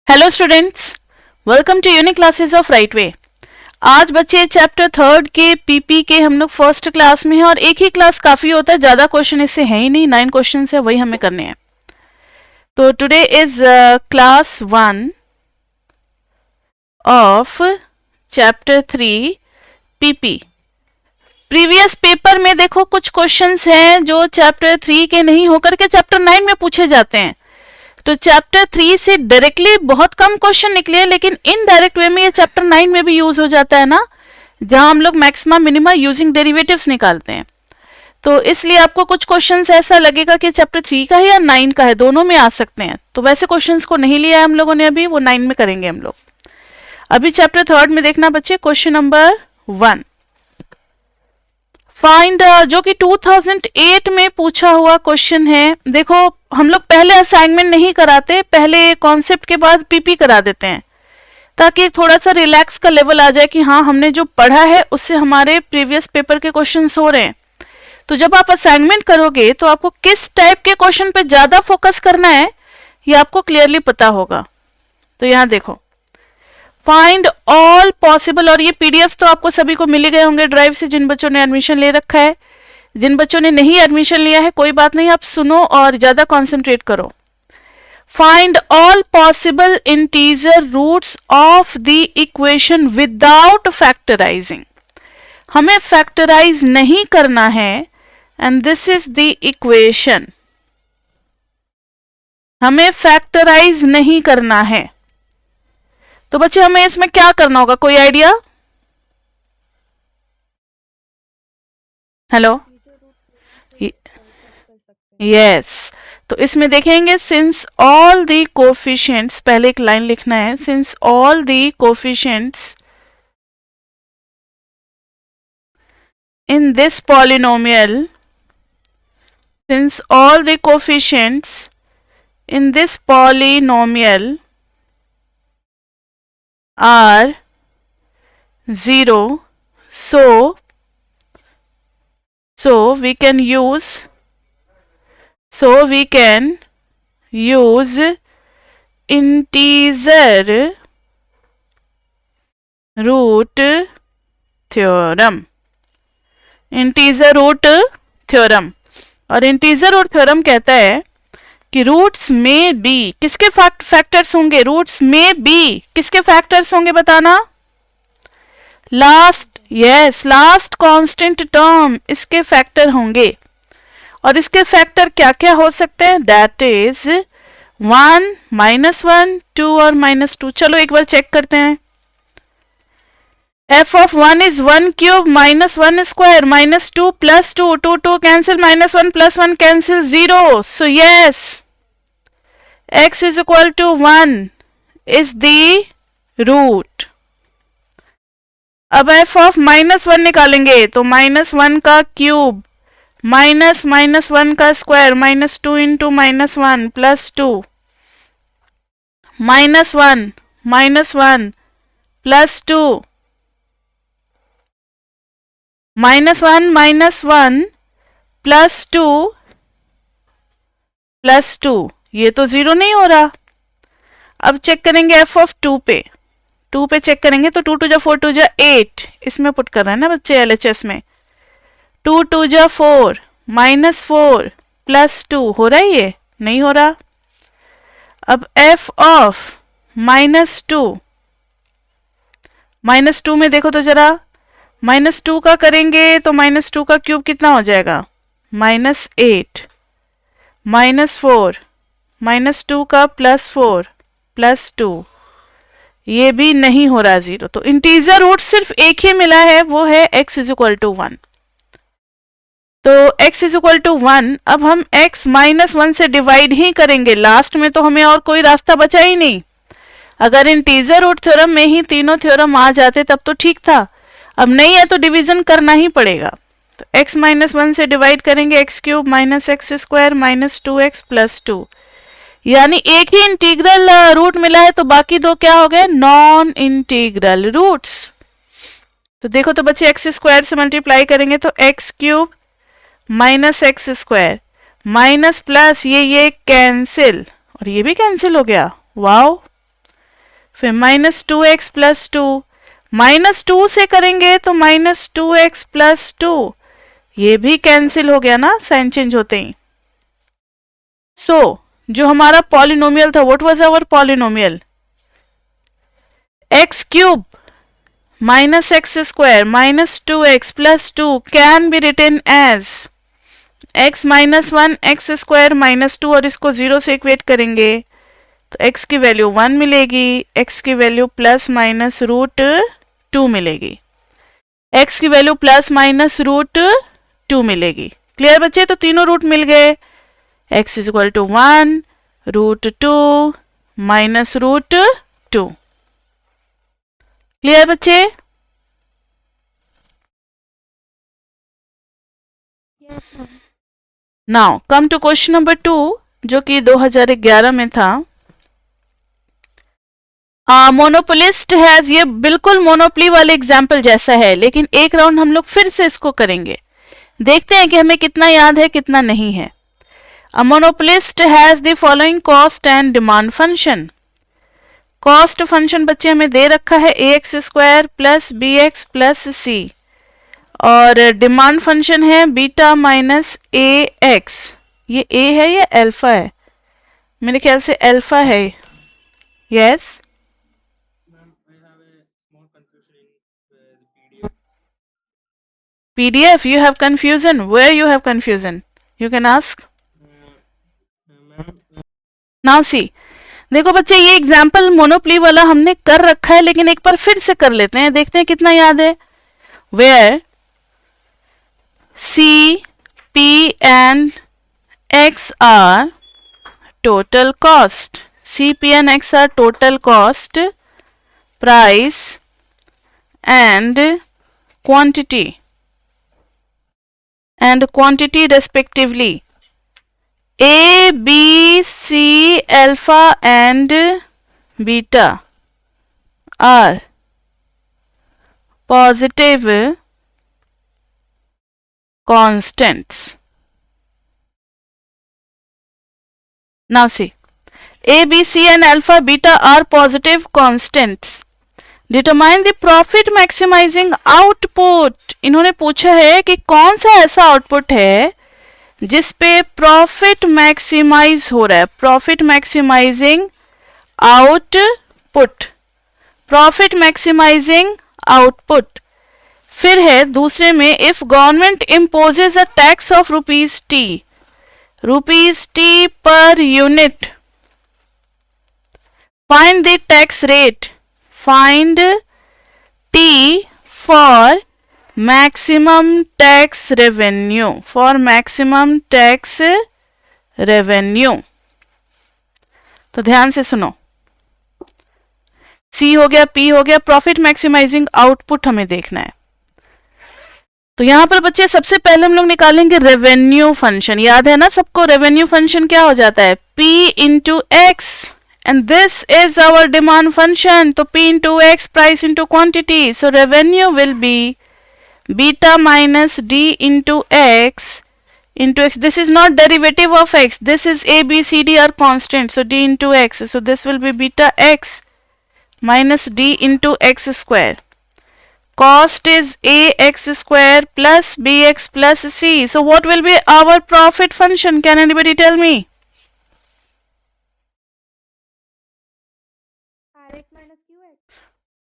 Hello students, welcome to unique classes of right way. आज बच्चे chapter third के PP के हम लोग फर्स्ट क्लास में हैं और एक ही क्लास काफी होता है, ज्यादा क्वेश्चन इससे है ही नहीं, 9 क्वेश्चन है वही हमें करने हैं। तो today is class 1 of chapter 3 PP. Previous paper में देखो कुछ क्वेश्चंस हैं जो चैप्टर 3 के नहीं होकर के चैप्टर 9 में पूछे जाते हैं। तो चैप्टर 3 से डायरेक्टली बहुत कम क्वेश्चन निकले, लेकिन इनडायरेक्ट वे में ये चैप्टर 9 में भी यूज हो जाता है ना, जहां हम लोग मैक्सिमा मिनिमा यूजिंग डेरिवेटिव्स निकालते हैं। तो इसलिए आपको कुछ क्वेश्चंस ऐसा लगेगा कि चैप्टर 3 का है या 9 का है, दोनों में आ सकते हैं। तो वैसे क्वेश्चंस को नहीं लिया है हम लोगों ने अभी, वो 9 में करेंगे हम लोग। अभी चैप्टर थर्ड में देखना बच्चे, क्वेश्चन नंबर 1 फाइंड, जो कि 2008 में पूछा हुआ क्वेश्चन है। देखो हम लोग पहले असाइनमेंट नहीं कराते, पहले कॉन्सेप्ट के बाद पीपी करा देते हैं ताकि थोड़ा सा रिलैक्स का लेवल आ जाए कि हाँ हमने जो पढ़ा है उससे हमारे प्रीवियस पेपर के क्वेश्चंस हो रहे हैं। तो जब आप असाइनमेंट करोगे तो आपको किस टाइप के क्वेश्चन पे ज्यादा फोकस करना है ये आपको क्लियरली पता होगा। तो यहां देखो, फाइंड ऑल पॉसिबल, और ये पीडीएफ तो आपको सभी को मिल गए होंगे ड्राइव से, जिन बच्चों ने एडमिशन ले रखा है। जिन बच्चों ने नहीं एडमिशन लिया है कोई बात नहीं, आप सुनो और ज्यादा कंसंट्रेट करो। Find all possible integer roots of the equation without factorising. हमें फैक्टराइज नहीं करना है, and this is the equation. हमें फैक्टराइज नहीं करना है। तो बच्चे हमें इसमें क्या करना होगा, कोई आइडिया? Hello, yes. तो इसमें देखेंगे, सिंस ऑल द कोफिशिएंट्स, पहले एक लाइन लिखना है, since all the coefficients in this polynomial, since all the coefficients in this polynomial are 0, so we can use integer root theorem। integer root theorem, और integer root theorem कहता है कि roots में B किसके factors होंगे, roots में B किसके factors होंगे बताना? Last, yes, last constant term इसके फैक्टर होंगे। और इसके फैक्टर क्या क्या हो सकते हैं? दैट इज 1, -1, 2 और -2। चलो एक बार चेक करते हैं। f of 1 is 1 cube minus 1 square minus 2 plus 2, 2 cancel, -1 plus 1 cancel, 0. So yes, x is equal to 1 is the root। अब f of -1 निकालेंगे तो -1 का क्यूब माइनस -1 का square, -2 into -1 plus 2, -1 plus 2, -1 plus 2 plus 2, ये तो 0 नहीं हो रहा। अब चेक करेंगे f of 2 पे, 2 पे चेक करेंगे तो 2 2 जा 4 2 जा 8, इसमें पुट कर रहे हैं ना बच्चे LHS में। 2 2 जा 4, -4 प्लस 2, हो रहा है? ये नहीं हो रहा। अब f of -2 में देखो तो जरा, -2 का करेंगे तो -2 का क्यूब कितना हो जाएगा? -8, -4, -2 का +4 प्लस 2, ये भी नहीं हो रहा 0। तो इंटीजर रूट सिर्फ एक ही मिला है, वो है x इज इक्वल टू 1। तो x इज इक्वल टू 1, अब हम x -1 से डिवाइड ही करेंगे, लास्ट में तो हमें और कोई रास्ता बचा ही नहीं। अगर इंटीजर रूट थ्योरम में ही तीनों थ्योरम आ जाते तब तो ठीक था, अब नहीं है तो डिवीजन करना ही पड़ेगा। तो x -1 से डिवाइड करेंगे, x cube -x square -2x plus 2, यानी एक ही इंटीग्रल रूट मिला है, तो बाकी दो क्या हो गए? Non integral roots. तो देखो तो बच्चे, x स्क्वायर से मल्टीप्लाई करेंगे तो x cube -x square minus plus ये कैंसिल, और ये भी कैंसिल हो गया। वाओ, फिर माइनस 2x प्लस 2, माइनस 2 से करेंगे तो माइनस 2x प्लस 2, ये भी कैंसिल हो गया ना साइन चेंज होते ही। सो जो हमारा पॉलिनोमियल था, what was our polynomial? x cube minus x square minus 2x plus 2 can be written as x minus 1 x square minus 2, और इसको 0 से इक्वेट करेंगे तो x की वैल्यू 1 मिलेगी, x की वैल्यू प्लस माइनस रूट 2 मिलेगी, x की वैल्यू प्लस माइनस रूट 2 मिलेगी। क्लियर बच्चे? तो तीनों रूट मिल गए, x is equal to 1 root 2 minus root 2। Clear बच्चे? Now come to question number 2 जो कि 2011 में था। मोनोपोलिस्ट हैज, ये बिल्कुल मोनोपोली वाले एग्जाम्पल जैसा है, लेकिन एक राउंड हम लोग फिर से इसको करेंगे, देखते हैं कि हमें कितना याद है कितना नहीं है। A monopolist has the following cost and demand function. Cost function बच्चे हमें दे रखा है ax square plus b x plus c, और डिमांड फंक्शन है बीटा माइनस ए एक्स। ये a है या अल्फा है? मेरे ख्याल से अल्फा है। Yes PDF, you have confusion. Where you have confusion? You can ask. Now see, देखो बच्चे ये एग्जाम्पल मोनोपोली वाला हमने कर रखा है, लेकिन एक बार फिर से कर लेते हैं, देखते हैं कितना याद है। Where C, P and X are total cost. C, P and X are total cost, price and quantity respectively. A, B, C, alpha and beta are positive constants. Now see, A, B, C and alpha, beta are positive constants. Determine the profit maximising output. इन्होंने पूछा है कि कौन सा ऐसा output है जिस पे प्रॉफिट मैक्सिमाइज हो रहा है। Profit maximising output, profit maximising output. फिर है दूसरे में, if government imposes a tax of rupees T per unit, find the tax rate, find T for maximum tax revenue, for maximum tax revenue। तो ध्यान से सुनो, C हो गया, P हो गया, प्रॉफिट मैक्सिमाइजिंग आउटपुट हमें देखना है। तो यहां पर बच्चे सबसे पहले हम लोग निकालेंगे रेवेन्यू फंक्शन। याद है ना सबको, रेवेन्यू फंक्शन क्या हो जाता है? P into x, and this is our demand function, तो P into X, price into quantity, so revenue will be beta minus D into X, this is not derivative of X, this is A, B, C, D are constant, so D into X, so this will be beta X minus D into X square. Cost is AX square plus BX plus C, so what will be our profit function? Can anybody tell me?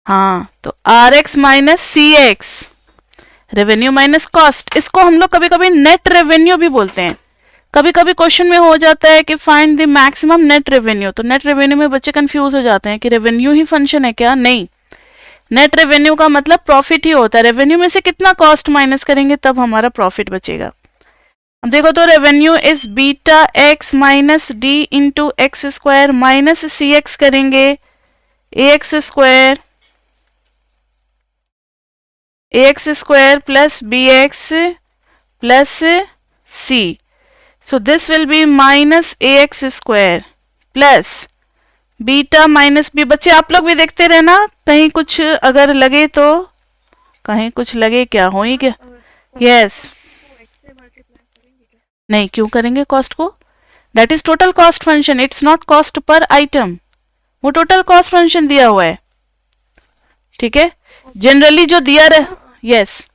हाँ, तो R X minus सी X, revenue minus cost. इसको हम लोग कभी कभी net revenue भी बोलते हैं। कभी कभी क्वेश्चन में हो जाता है कि find the maximum net revenue, तो नेट रेवेन्यू में बच्चे कंफ्यूज हो जाते हैं कि रेवेन्यू ही फंक्शन है क्या? नहीं, नेट रेवेन्यू का मतलब प्रॉफिट ही होता है। रेवेन्यू में से कितना कॉस्ट माइनस करेंगे तब हमारा प्रॉफिट बचेगा। अब देखो तो revenue is beta x minus d into x square minus C x करेंगे a x square plus b x plus c, so this will be minus ax square plus beta minus b. बच्चे आप लोग भी देखते रहना, कहीं कुछ अगर लगे तो, कहीं कुछ लगे क्या हो ही क्या? यस नहीं, क्यों करेंगे कॉस्ट को? That is total cost function, it's not cost per item. वो टोटल कॉस्ट फंक्शन दिया हुआ है, ठीक है। जनरली जो दिया रहे, यस,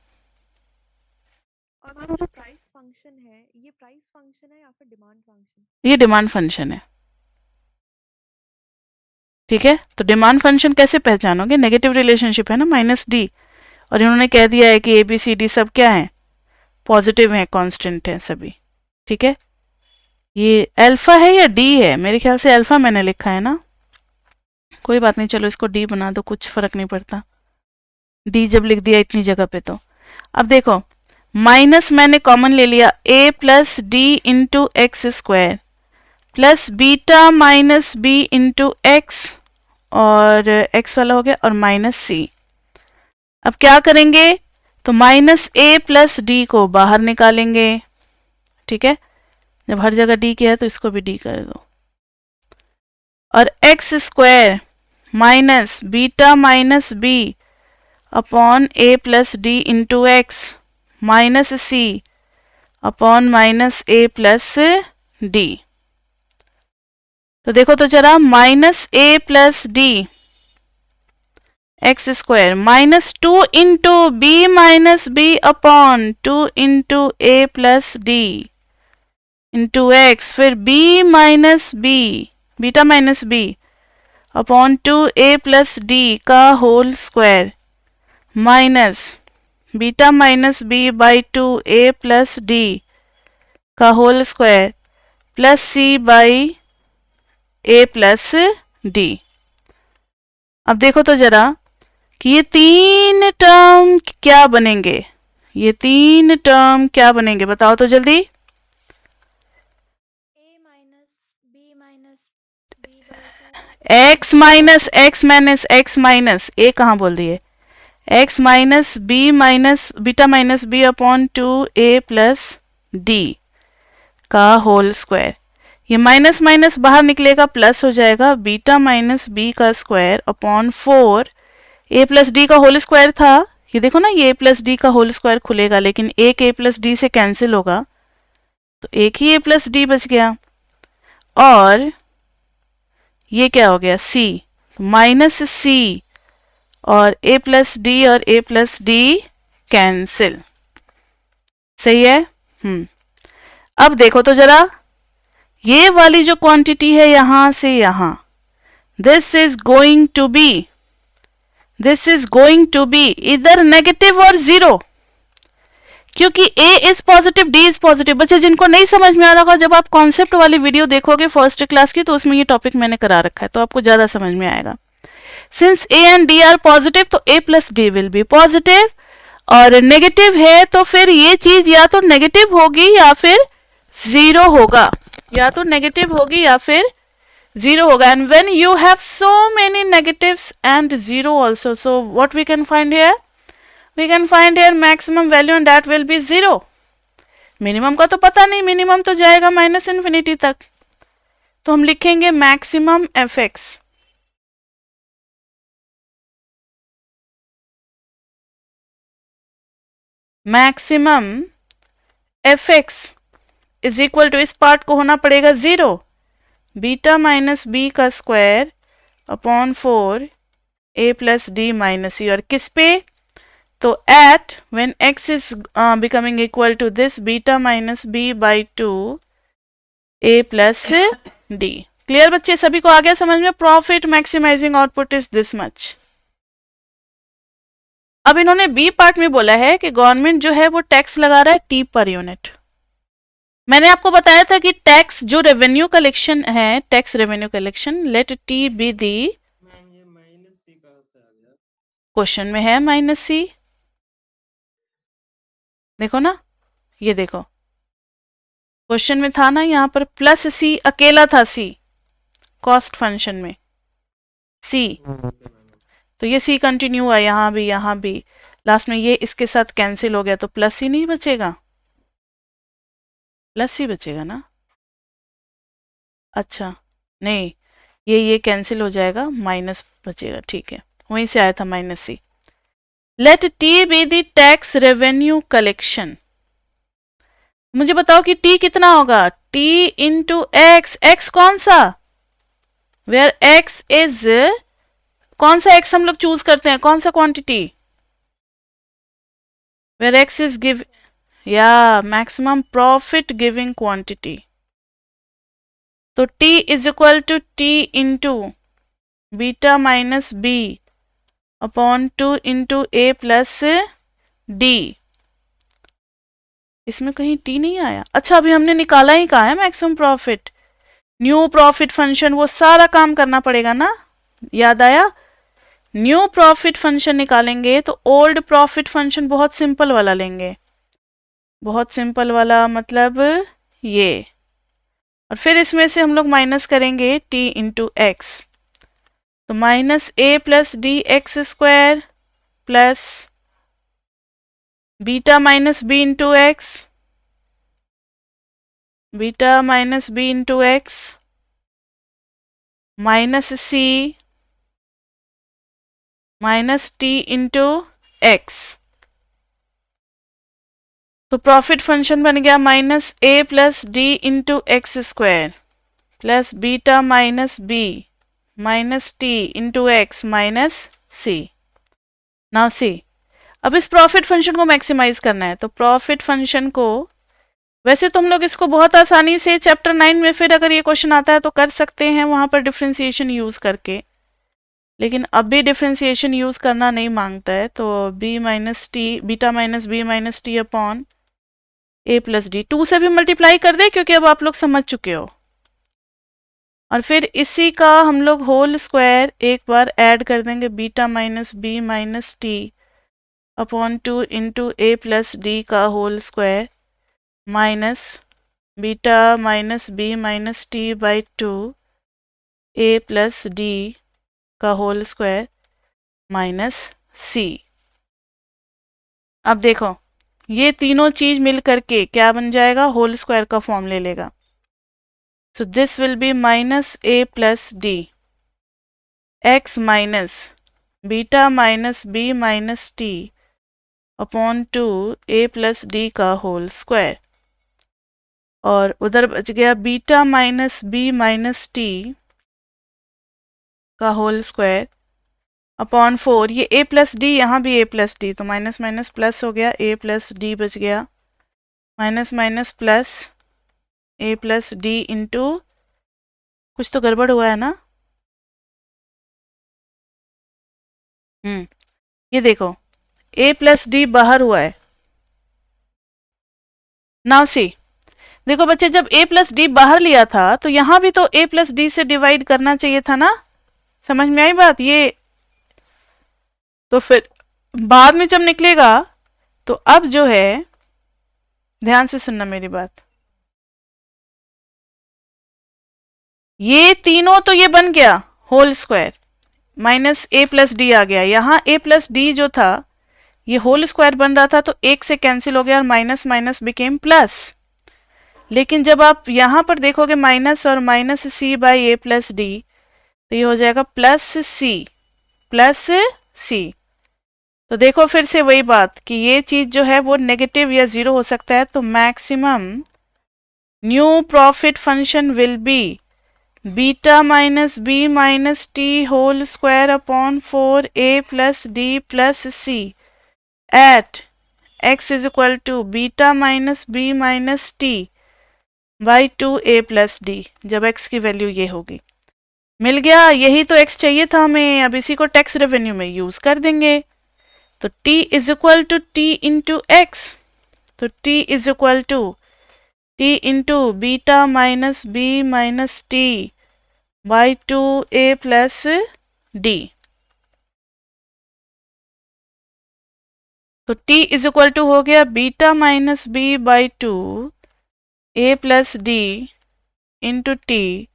और मैम जो प्राइस फंक्शन है, ये प्राइस फंक्शन है या फिर डिमांड फंक्शन? ये डिमांड फंक्शन है, ठीक है। तो डिमांड फंक्शन कैसे पहचानोगे, नेगेटिव रिलेशनशिप है ना, माइनस डी, और इन्होंने कह दिया है कि ए बी सी डी सब क्या है, पॉजिटिव है, कांस्टेंट है सभी, ठीक है। ये अल्फा है या डी है, मेरे ख्याल से अल्फा मैंने लिखा है ना, कोई बात नहीं, चलो इसको डी बना दो, कुछ फर्क नहीं पड़ता, डी जब लिख दिया इतनी जगह पे तो। अब देखो, माइनस मैंने कॉमन ले लिया, a plus D into x square plus beta minus b into x, और एक्स वाला हो गया, और माइनस सी। अब क्या करेंगे, तो माइनस ए प्लस डी को बाहर निकालेंगे, ठीक है। जब हर जगह डी किया है तो इसको भी डी कर दो, और x square minus beta minus B upon a plus D into x minus c upon minus a plus D. तो देखो तो जरा, minus a plus d x square minus 2 into b minus B upon 2 into A plus D into x, फिर b minus b beta minus B upon 2a plus D का whole square minus beta minus B by 2a plus D का whole square plus C by a plus D. अब देखो तो जरा कि ये तीन टर्म क्या बनेंगे, ये तीन टर्म क्या बनेंगे, बताओ तो जल्दी। X minus X minus A कहाँ बोल दिए, X minus beta minus B upon 2a plus D का होल स्क्वायर, ये माइनस माइनस बाहर निकलेगा, प्लस हो जाएगा बीटा माइनस बी का square upon 4 a plus D का होल स्क्वायर था, ये देखो ना, ये a प्लस डी का होल स्क्वायर खुलेगा, लेकिन एक a प्लस डी से कैंसिल होगा, तो एक ही a प्लस डी बच गया, और ये क्या हो गया, c, माइनस c, और a प्लस डी और a प्लस डी कैंसिल, सही है। अब देखो तो जरा, ये वाली जो क्वांटिटी है यहां से यहां, this is going to be इधर नेगेटिव और जीरो, क्योंकि a is positive, d is positive. बच्चे जिनको नहीं समझ में आ रहा होगा, जब आप कॉन्सेप्ट वाली वीडियो देखोगे फर्स्ट क्लास की, तो उसमें ये टॉपिक मैंने करा रखा है, तो आपको ज्यादा समझ में आएगा। Since a and d are positive, तो a plus D will be positive, और नेगेटिव है तो फिर ये चीज या तो नेगेटिव होगी या फिर जीरो होगा, या तो नेगेटिव होगी या फिर जीरो होगा। And when you have so many negatives and zero also, so what we can find here, we can find here maximum value and that will be 0। Minimum का तो पता नहीं, मिनिमम तो जाएगा माइनस इन्फिनिटी तक, तो हम लिखेंगे maximum f x, maximum f x is equal to, इस पार्ट को होना पड़ेगा 0, बीटा माइनस बी का square upon 4 a plus d minus c, और किस पे, तो at when x is becoming equal to this beta minus b by 2 a plus d। Clear बच्चे, सभी को आ गया समझ में, profit maximising output is this much. अब इन्होंने बी पार्ट में बोला है कि गवर्नमेंट जो है वो टैक्स लगा रहा है टी पर यूनिट। मैंने आपको बताया था कि टैक्स जो रेवेन्यू कलेक्शन है, tax revenue collection, let T be the, question में है माइनस सी, देखो ना, ये देखो क्वेश्चन में था ना, यहां पर प्लस सी अकेला था, सी कॉस्ट फंक्शन में सी, तो ये सी कंटिन्यू हुआ, यहां भी लास्ट में ये इसके साथ कैंसिल हो गया, तो प्लस सी नहीं बचेगा, प्लस सी बचेगा ना, अच्छा नहीं, ये कैंसिल हो जाएगा, माइनस बचेगा, ठीक है, वहीं से आया था minus C. Let T be the tax revenue collection, मुझे बताओ कि टी कितना होगा, टी इंटू एक्स, एक्स कौन सा, वेयर एक्स इज, कौन सा एक्स हम लोग चूज करते हैं, कौन सा quantity, where X is give, या मैक्सिमम प्रॉफिट गिविंग क्वांटिटी। तो T is equal to T into beta minus B upon 2 into A plus D. इसमें कहीं T नहीं आया? अच्छा, अभी हमने निकाला ही कहा है maximum profit, new profit function, वो सारा काम करना पड़ेगा ना, याद आया? न्यू प्रॉफिट फंक्शन निकालेंगे तो ओल्ड प्रॉफिट फंक्शन बहुत सिंपल वाला लेंगे, बहुत सिंपल वाला मतलब ये, और फिर इसमें से हम लोग माइनस करेंगे T इंटू एक्स, तो minus a plus d x square plus beta minus b into x, beta minus b into x minus c minus t into x. तो प्रॉफिट फंक्शन बन गया minus a plus D into x square plus beta minus B minus t into x minus c. Now c, अब इस profit function को maximise करना है, तो profit function को, वैसे तो हम लोग इसको बहुत आसानी से चैप्टर 9 में फिर अगर ये क्वेश्चन आता है तो कर सकते हैं वहां पर डिफरेंशिएशन यूज करके, लेकिन अब भी डिफरेंशिएशन यूज करना नहीं मांगता है, तो b minus t, beta minus B minus t upon a plus d, 2 से भी मल्टीप्लाई कर दे क्योंकि अब आप लोग समझ चुके हो, और फिर इसी का हम लोग होल स्क्वायर एक बार ऐड कर देंगे, beta minus B minus t upon 2 into ए प्लस डी का whole square minus beta minus B minus T by 2 A plus D का होल स्क्वायर माइनस सी। अब देखो ये तीनों चीज मिल करके क्या बन जाएगा, होल स्क्वायर का फॉर्म ले लेगा, so this will be minus a plus d x minus beta minus b minus t upon 2 a plus d का होल स्क्वायर, और उधर बच गया beta minus B minus T का होल स्क्वायर अपॉन 4, ये a प्लस डी, यहाँ भी a plus D, तो माइनस माइनस प्लस हो गया, a प्लस डी बच गया, minus minus plus a plus D into, कुछ तो गड़बड़ हुआ है ना, ये देखो a प्लस डी बाहर हुआ है। नाउ सी, देखो बच्चे जब a प्लस डी बाहर लिया था तो यहां भी तो a प्लस डी से डिवाइड करना चाहिए था ना, समझ में आई बात ये? तो फिर बाद में जब निकलेगा तो अब जो है, ध्यान से सुनना मेरी बात, ये तीनों तो ये बन गया whole square, minus a plus D आ गया, यहाँ ए प्लस डी जो था ये होल स्क्वायर बन रहा था तो एक से कैंसिल हो गया और माइनस माइनस बिकेम प्लस, लेकिन जब आप यहाँ पर देखोगे माइनस और minus C by A plus D, तो ये हो जाएगा प्लस सी। तो देखो फिर से वही बात कि ये चीज जो है वो नेगेटिव या जीरो हो सकता है, तो maximum new profit function will be beta minus B minus T whole square upon 4 A plus D plus C at x is equal to beta minus B minus T by 2 A plus D, जब x की value ये होगी। मिल गया, यही तो x चाहिए था हमें, अब इसी को टैक्स रेवेन्यू में यूज कर देंगे, तो t is equal to T into x, तो t is equal to T into beta minus B minus T by 2 A plus D, तो t इज इक्वल टू हो गया beta minus B by 2 A plus D into T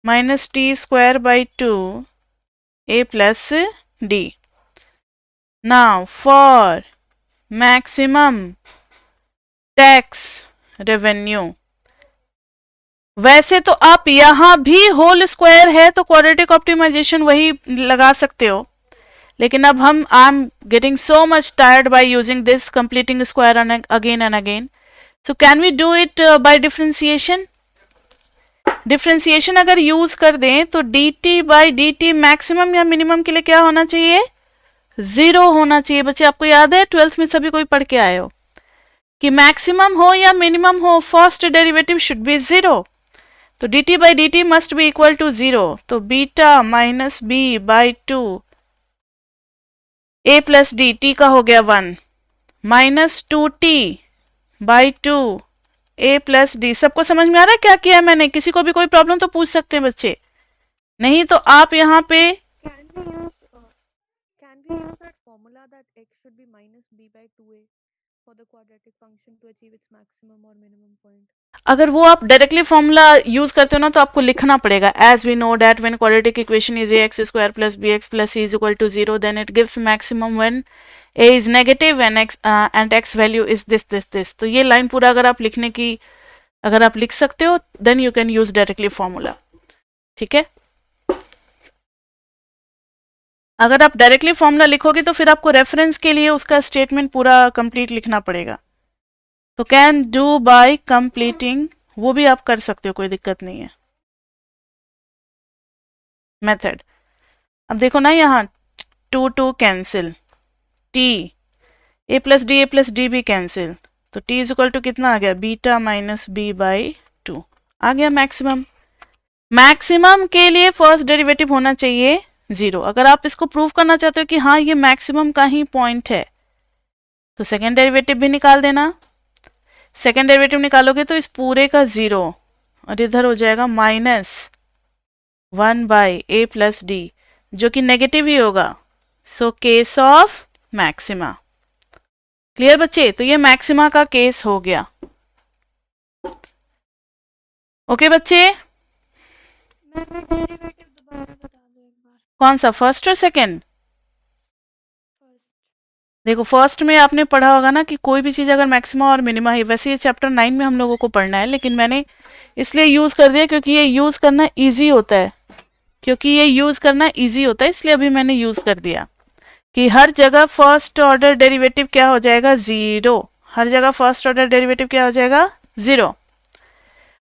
minus T square by 2 A plus D. Now for maximum tax revenue, वैसे तो आप यहां भी whole square है तो क्वाड्रेटिक ऑप्टिमाइजेशन वही लगा सकते हो, लेकिन अब हम I am getting so much tired by using this completing square again and again, so can we do it by differentiation? Differentiation अगर यूज कर दें तो dt बाई dt मैक्सिमम या मिनिमम के लिए क्या होना चाहिए, 0 होना चाहिए। बच्चे आपको याद है 12th में सभी कोई पढ़ के आए हो कि मैक्सिमम हो या मिनिमम हो फर्स्ट डेरिवेटिव शुड बी 0। तो dt by dt must be equal to 0। तो beta minus B by 2 a plus D, T का हो गया 1, minus 2t by 2 a plus D. सबको समझ में आ रहा है क्या किया मैंने? किसी को भी कोई प्रॉब्लम तो पूछ सकते हैं बच्चे, नहीं तो आप यहाँ पे can we use that formula that x should be minus b by 2a for the quadratic function to achieve its maximum or minimum point? अगर वो आप डायरेक्टली फॉर्मूला यूज करते हो ना तो आपको लिखना पड़ेगा as we know that when quadratic equation is ax square plus bx plus c is equal to 0 then it gives maximum when a is negative and x value is this. तो ये line पूरा अगर आप लिखने की अगर आप लिख सकते हो then you can use directly formula. ठीक है, अगर आप डायरेक्टली फॉर्मूला लिखोगे तो फिर आपको रेफरेंस के लिए उसका स्टेटमेंट पूरा कंप्लीट लिखना पड़ेगा। तो कैन डू बाय कंप्लीटिंग वो भी आप कर सकते हो, कोई दिक्कत नहीं है। मेथड अब देखो ना, यहाँ 2 cancel, t a plus D भी कैंसिल, तो t इज इक्वल टू कितना आ गया, बीटा माइनस बी बाई 2 आ गया मैक्सिमम। मैक्सिमम के लिए फर्स्ट डेरिवेटिव होना चाहिए 0। अगर आप इसको प्रूव करना चाहते हो कि हाँ ये मैक्सिमम का ही पॉइंट है तो सेकेंड डेरिवेटिव भी निकाल देना। सेकेंड डेरिवेटिव निकालोगे तो इस पूरे का 0 और इधर हो जाएगा minus 1 by A plus D जो कि नेगेटिव ही होगा। So case of maxima. Clear बच्चे? तो ये मैक्सिमा का केस हो गया। ओके बच्चे, कौन सा, फर्स्ट और सेकेंड? देखो फर्स्ट में आपने पढ़ा होगा ना कि कोई भी चीज अगर मैक्सिमा और मिनिमा है, वैसे ये चैप्टर 9 में हम लोगों को पढ़ना है लेकिन मैंने इसलिए यूज कर दिया क्योंकि ये यूज करना इजी होता है, इसलिए अभी मैंने यूज कर दिया कि हर जगह फर्स्ट ऑर्डर डेरिवेटिव क्या हो जाएगा, 0। हर जगह फर्स्ट ऑर्डर डेरिवेटिव क्या हो जाएगा, 0।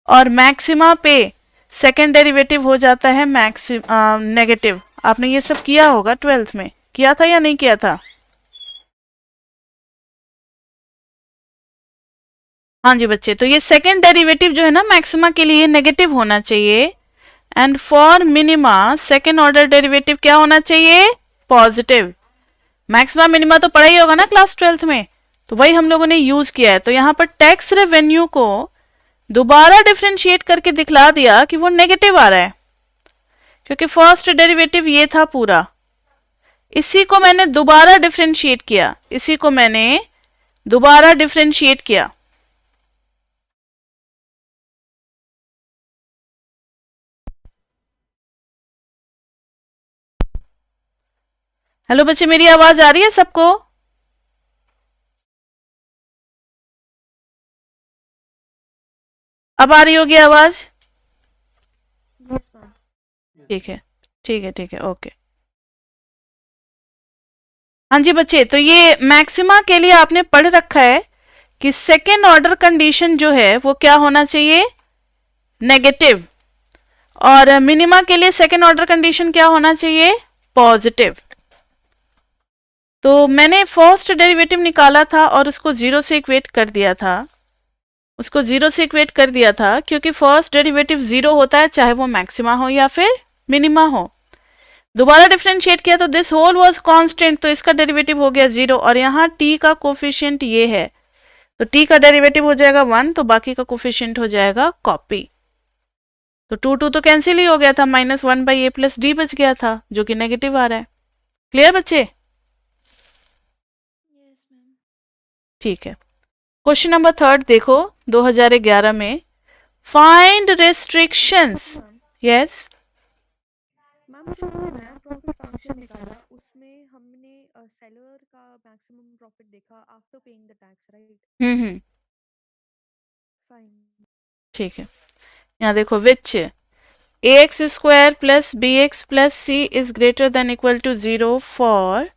और मैक्सिमा पे सेकेंड डेरिवेटिव हो जाता है नेगेटिव। आपने ये सब किया होगा 12th में, किया था या नहीं किया था? हाँ जी बच्चे, तो ये सेकेंड डेरिवेटिव जो है ना मैक्सिमा के लिए नेगेटिव होना चाहिए and for minima second order derivative क्या होना चाहिए, पॉजिटिव। मैक्सिमा मिनिमा तो पढ़ा ही होगा ना क्लास 12th में, तो वही हम लोगों ने यूज किया है। तो यहाँ पर टैक्स रेवेन्यू को दोबारा डिफरेंशिएट करके दिखला दिया कि वो नेगेटिव आ रहा है क्योंकि फर्स्ट डेरिवेटिव ये था पूरा, इसी को मैंने दोबारा डिफरेंशिएट किया, हेलो बच्चे, मेरी आवाज आ रही है सबको? अब आ रही होगी आवाज? ठीक है, ओके। हाँ जी बच्चे, तो ये मैक्सिमा के लिए आपने पढ़ रखा है कि सेकेंड ऑर्डर कंडीशन जो है वो क्या होना चाहिए, नेगेटिव, और मिनिमा के लिए सेकेंड ऑर्डर कंडीशन क्या होना चाहिए, पॉजिटिव। तो मैंने फर्स्ट डेरिवेटिव निकाला था और उसको 0 से इक्वेट कर दिया था, क्योंकि फर्स्ट डेरिवेटिव 0 होता है चाहे वो मैक्सिमा हो या फिर मिनिमा हो। दोबारा डिफरेंशिएट किया तो दिस होल वाज कांस्टेंट, तो इसका डेरिवेटिव हो गया 0 और यहाँ t का कोफिशिएंट ये है तो t का डेरिवेटिव हो जाएगा 1, तो बाकी का कोफिशिएंट हो जाएगा कॉपी। तो 2 तो कैंसिल ही हो गया था, minus 1 by A plus D बच गया था जो कि नेगेटिव आ रहा है। क्लियर बच्चे? ठीक है, क्वेश्चन नंबर 3 देखो 2011 में, फाइंड रेस्ट्रिक्शंस। यस मैम, जो हमने नया प्रॉफिट फंक्शन निकाला उसमें हमने सेलर का मैक्सिमम प्रॉफिट देखा after paying the tax, right? Fine. ठीक है, यहाँ देखो which ax square plus bx plus c is greater than equal to 0 for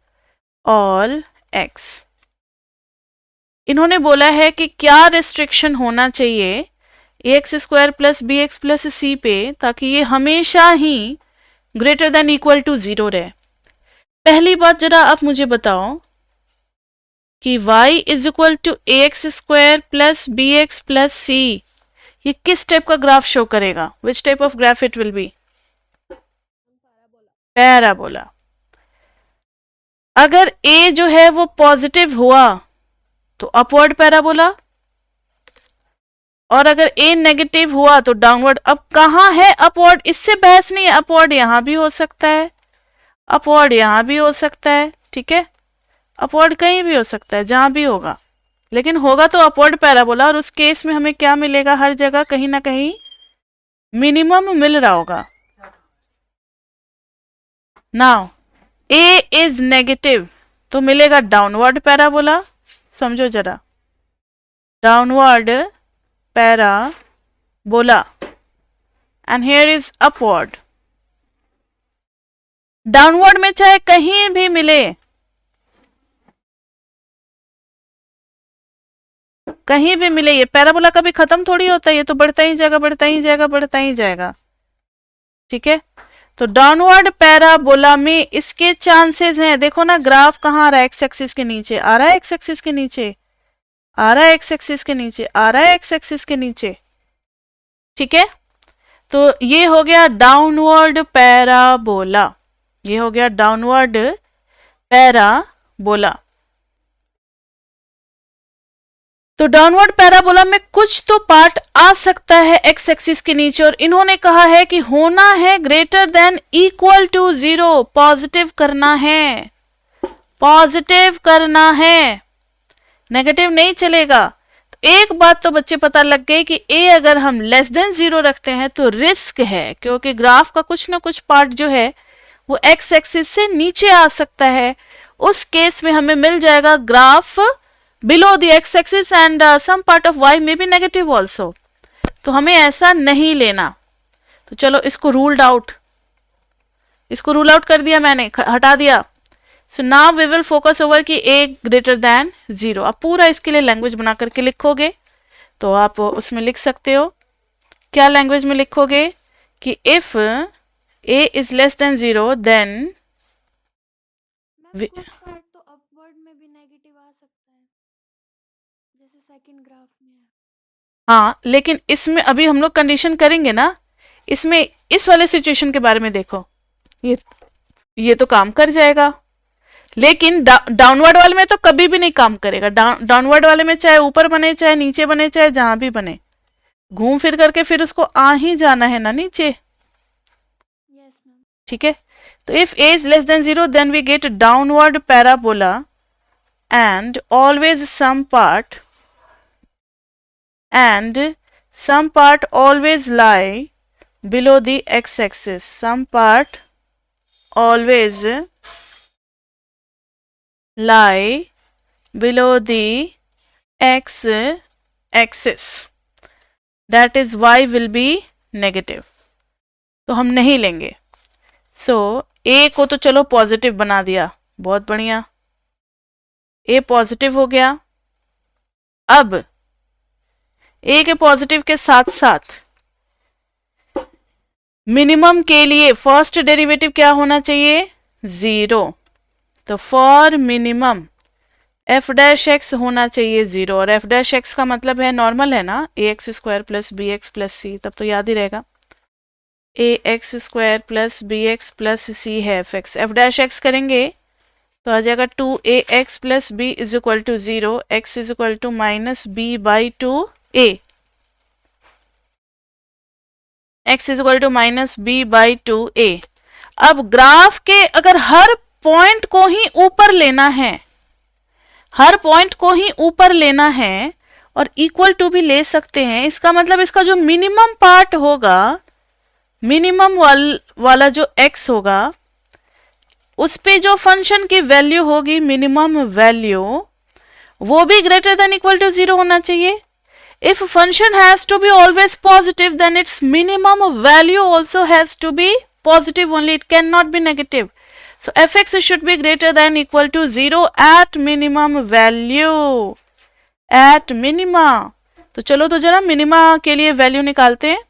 all x। इन्होंने बोला है कि क्या रिस्ट्रिक्शन होना चाहिए ax square plus b x plus c पे, ताकि ये हमेशा ही ग्रेटर देन इक्वल टू 0 रहे। पहली बात जरा आप मुझे बताओ कि y is equal to a x square plus b x plus c, ये किस टाइप का ग्राफ शो करेगा? Which type of graph it will be? Parabola. अगर a जो है वो पॉजिटिव हुआ तो अपवर्ड पैराबोला, और अगर a नेगेटिव हुआ तो डाउनवर्ड। अब कहाँ है अपवर्ड? इससे बहस नहीं है, अपवर्ड यहां भी हो सकता है, अपवर्ड यहां भी हो सकता है, ठीक है, अपवर्ड कहीं भी हो सकता है, जहां भी होगा, लेकिन होगा तो अपवर्ड पैराबोला। और उस केस में हमें क्या मिलेगा? हर जगह कहीं ना कहीं मिनिमम मिल रहा होगा। नाउ a इज नेगेटिव तो मिलेगा डाउनवर्ड पैराबोला, समझो जरा, downward parabola, and here is upward. Downward में चाहे कहीं भी मिले, कहीं भी मिले, ये पैराबोला कभी खत्म थोड़ी होता है, ये तो बढ़ता ही जाएगा, बढ़ता ही जाएगा, बढ़ता ही जाएगा, ठीक है। तो डाउनवर्ड पैराबोला में इसके चांसेस हैं, देखो ना ग्राफ कहाँ आ रहा है? एक्स एक्सिस के नीचे आ रहा है, एक्स एक्सिस के नीचे आ रहा है, एक्स एक्सिस के नीचे आ रहा है, एक्स एक्सिस के नीचे, ठीक है। तो ये हो गया डाउनवर्ड पैराबोला, ये हो गया डाउनवर्ड पैराबोला। तो डाउनवर्ड पैराबोला में कुछ तो पार्ट आ सकता है एक्स एक्सिस के नीचे, और इन्होंने कहा है कि होना है greater than equal to 0, positive करना है, पॉजिटिव करना है, नेगेटिव नहीं चलेगा। तो एक बात तो बच्चे पता लग गई कि a अगर हम लेस देन 0 रखते हैं तो रिस्क है, क्योंकि ग्राफ का कुछ ना कुछ पार्ट जो है वो एक्स एक्सिस से नीचे आ सकता है। उस केस में हमें मिल जाएगा graph below the x axis and some part of y may be negative also, तो हमें ऐसा नहीं लेना। तो चलो इसको रूल्ड आउट, इसको रूल आउट कर दिया मैंने, हटा दिया। So now we will focus over कि a ग्रेटर देन 0। आप पूरा इसके लिए लैंग्वेज बना करके लिखोगे तो आप उसमें लिख सकते हो, क्या लैंग्वेज में लिखोगे कि if a is less than 0 then तो अपवर्ड में भी नेगेटिव आ सकता है, जैसे सेकंड ग्राफ में है। हाँ, लेकिन इसमें अभी हम लोग कंडीशन करेंगे ना, इसमें इस वाले सिचुएशन के बारे में देखो, ये तो काम कर जाएगा, लेकिन डाउनवर्ड वाले में तो कभी भी नहीं काम करेगा। डाउनवर्ड वाले में चाहे ऊपर बने, चाहे नीचे बने, चाहे जहां भी बने, घूम फिर करके फिर उसको आ ही जाना है ना नीचे, ठीक है। तो if a is less than 0 then we get downward parabola and always some part always lie below the x-axis, some part always lie below the x-axis, that is y will be negative, तो हम नहीं लेंगे। सो a को तो चलो positive बना दिया, बहुत बढ़िया, a पॉजिटिव हो गया। अब a के पॉजिटिव के साथ साथ मिनिमम के लिए फर्स्ट डेरिवेटिव क्या होना चाहिए? 0। तो for minimum f dash x होना चाहिए 0, और f डैश x का मतलब है नॉर्मल है ना, a x square plus b x plus c, तब तो याद ही रहेगा, a x square plus b x plus c है f x. F dash x करेंगे तो आ जाएगा 2ax plus b is equal to 0, x is equal to minus B by 2a, x is equal to minus B by 2a। अब graph के अगर हर point को ही ऊपर लेना है, हर पॉइंट को ही ऊपर लेना है, और इक्वल टू भी ले सकते हैं, इसका मतलब इसका जो मिनिमम पार्ट होगा, मिनिमम वाला जो x होगा, उस पे जो फंक्शन की वैल्यू होगी, मिनिमम वैल्यू, वो भी ग्रेटर देन इक्वल टू 0 होना चाहिए। If function has to be always positive then it's minimum value also has to be positive only, it can not be negative. So fx should be greater than equal to 0 at minimum value, at minima, तो चलो तो जरा minima के लिए value निकालते हैं।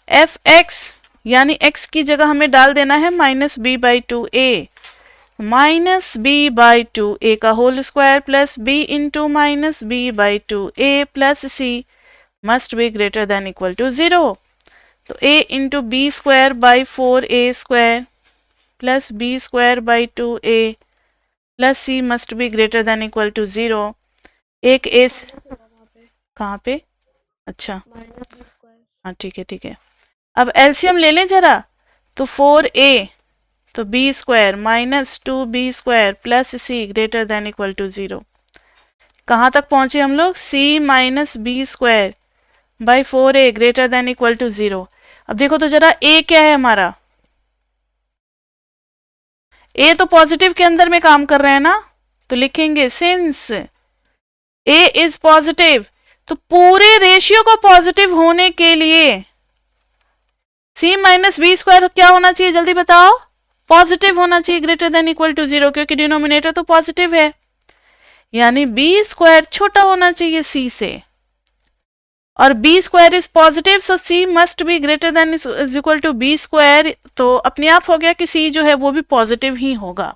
F x यानी x की जगह हमें डाल देना है minus B by two a, minus B by two a का whole square plus b into minus B by two a plus c must be greater than equal to 0। तो a into b square by 4a square plus b square by 2a plus c must be greater than equal to 0। एक a कहाँ पे? अच्छा हाँ ठीक है ठीक है। अब एलसीएम ले लें जरा, तो 4a तो b square minus 2b square plus c greater than equal to 0। कहाँ तक पहुंचे हम लोग? c minus b square by 4a greater than equal to 0। अब देखो तो जरा a क्या है हमारा? a तो पॉजिटिव के अंदर में काम कर रहे हैं ना, तो लिखेंगे सिंस a इज पॉजिटिव, तो पूरे रेशियो को पॉजिटिव होने के लिए c माइनस बी स्क्वायर क्या होना चाहिए? जल्दी बताओ। पॉजिटिव होना चाहिए, ग्रेटर देन इक्वल टू 0, क्योंकि डिनोमिनेटर तो पॉजिटिव है। यानी बी स्क्वायर छोटा होना चाहिए c से, और b square is positive, so c must be greater than is equal to b square. तो अपने आप हो गया कि c जो है वो भी पॉजिटिव ही होगा,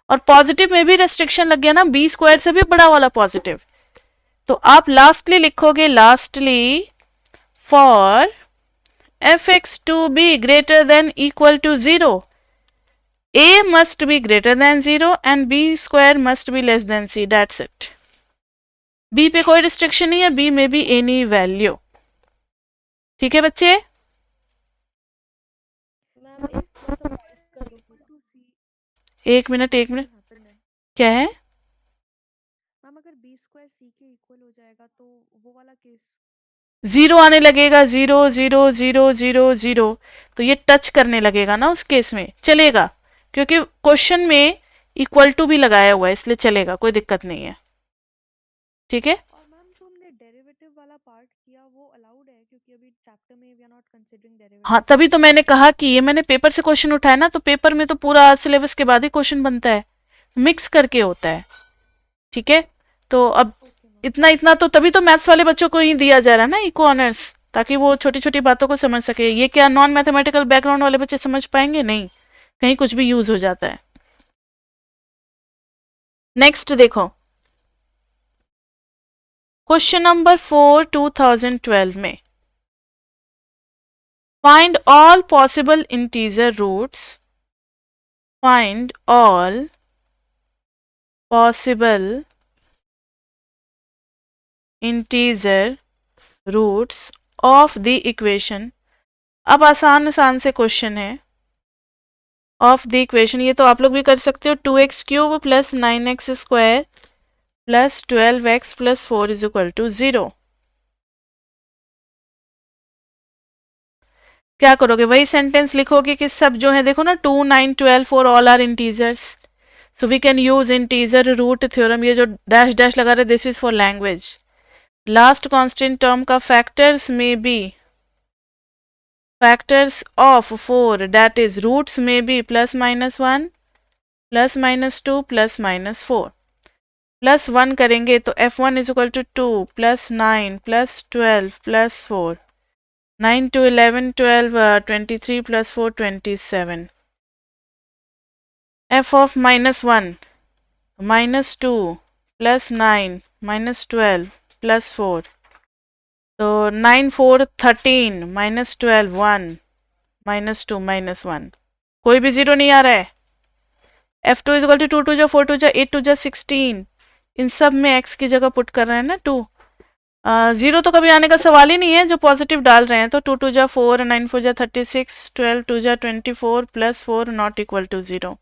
और पॉजिटिव में भी रेस्ट्रिक्शन लग गया ना, b स्क्वायर से भी बड़ा वाला पॉजिटिव। तो आप लास्टली लिखोगे, lastly for fx to be greater than equal to 0, a must be greater than 0 and b square must be less than c, that's it। b पे कोई रिस्ट्रिक्शन नहीं है, b में भी एनी वैल्यू। ठीक है बच्चे? एक मिनट क्या है? मैम अगर बी स्क्वायर सी के इक्वल हो जाएगा तो वो वाला केस 0 आने लगेगा, 0 0 0 0 0, तो ये टच करने लगेगा ना, उस केस में चलेगा, क्योंकि क्वेश्चन में इक्वल टू भी लगाया हुआ है, इसलिए चलेगा, कोई दिक्कत नहीं है। ठीक है। और मैम जो हमने डेरिवेटिव वाला पार्ट किया वो अलाउड है, क्योंकि अभी चैप्टर में we are not considering derivative. हाँ तभी तो मैंने कहा कि ये मैंने पेपर से क्वेश्चन उठाया ना, तो पेपर में तो पूरा सिलेबस के बाद ही क्वेश्चन बनता है, मिक्स करके होता है। ठीक है, तो अब इतना इतना तो तभी तो मैथ्स वाले बच्चों को ही दिया जा रहा है ना इको ऑनर्स, ताकि वो छोटी छोटी बातों को समझ सके। ये क्या नॉन मैथमेटिकल बैकग्राउंड वाले बच्चे समझ पाएंगे? नहीं, कहीं कुछ भी यूज हो जाता है। नेक्स्ट देखो, क्वेश्चन नंबर 4 2012 में find all possible integer roots, find all possible integer roots of the equation. अब आसान आसान से क्वेश्चन है ऑफ द इक्वेशन, ये तो आप लोग भी कर सकते हो। 2x cube plus 9x square plus 12x plus 4 is equal to 0। क्या करोगे? वही सेंटेंस लिखोगे कि सब जो है देखो ना, 2 9 12 4 all are integers, so we can use integer root theorem. ये जो डैश डैश लगा रहे, this is for language. Last constant term का फैक्टर्स में be factors of 4, that is roots may be plus minus 1 plus minus 2 plus minus 4। Plus 1 करेंगे तो f1 is equal to 2 plus 9 plus 12 plus 4, 9 to 11 12 23 plus 4 27। f of minus 1 minus 2 plus 9 minus 12 plus 4, तो 9 4 13 minus 12 1 minus 2 minus 1, कोई भी zero नहीं आ रहा है। f2 is equal to 2 2 जा 4 2 जा 8 2 जा 16, इन सब में x की जगह पुट कर रहे हैं ना 2, जीरो तो कभी आने का सवाल ही नहीं है जो पॉजिटिव डाल रहे हैं। तो 2 2 जा 4 9 4 जा 36 12 2 जा 24 plus 4 not equal to 0।